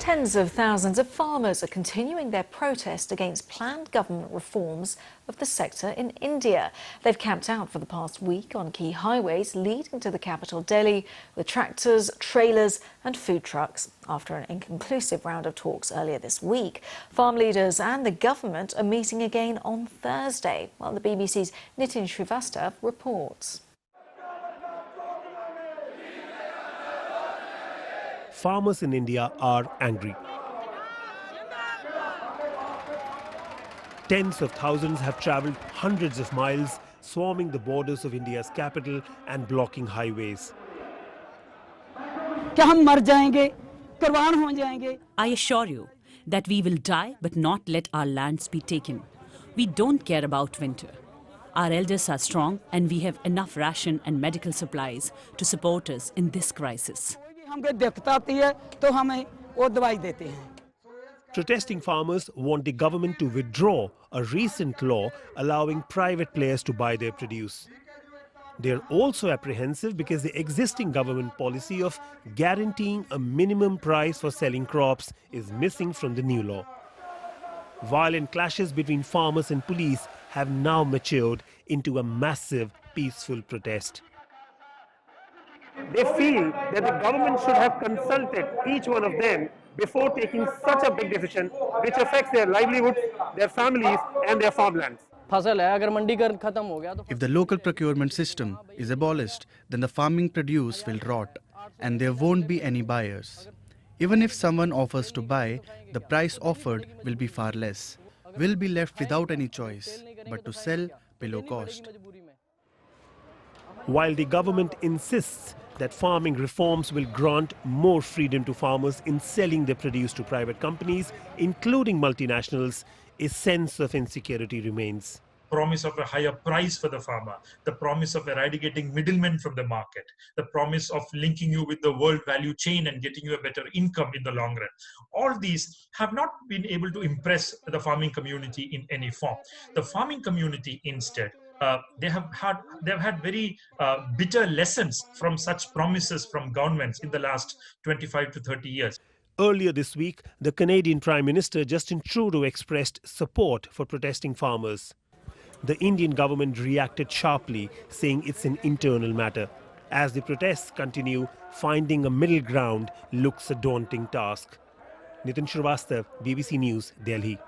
Tens of thousands of farmers are continuing their protest against planned government reforms of the sector in India. They've camped out for the past week on key highways leading to the capital Delhi with tractors, trailers and food trucks. After an inconclusive round of talks earlier this week, farm leaders and the government are meeting again on Thursday, while the BBC's Nitin Srivastava reports. Farmers in India are angry. Tens of thousands have travelled hundreds of miles, swarming the borders of India's capital and blocking highways. I assure you that we will die but not let our lands be taken. We don't care about winter. Our elders are strong and we have enough ration and medical supplies to support us in this crisis. Protesting farmers want the government to withdraw a recent law allowing private players to buy their produce. They are also apprehensive because the existing government policy of guaranteeing a minimum price for selling crops is missing from the new law. Violent clashes between farmers and police have now matured into a massive peaceful protest. They feel that the government should have consulted each one of them before taking such a big decision which affects their livelihoods, their families and their farmlands. If the local procurement system is abolished, then the farming produce will rot and there won't be any buyers. Even if someone offers to buy, the price offered will be far less. We'll be left without any choice but to sell below cost. While the government insists that farming reforms will grant more freedom to farmers in selling their produce to private companies, including multinationals, a sense of insecurity remains. Promise of a higher price for the farmer, the promise of eradicating middlemen from the market, the promise of linking you with the world value chain and getting you a better income in the long run. All these have not been able to impress the farming community in any form. The farming community instead, they have had very bitter lessons from such promises from governments in the last 25 to 30 years. Earlier this week, the Canadian Prime Minister Justin Trudeau expressed support for protesting farmers. The Indian government reacted sharply, saying it's an internal matter. As the protests continue, finding a middle ground looks a daunting task. Nitin Srivastava, BBC News, Delhi.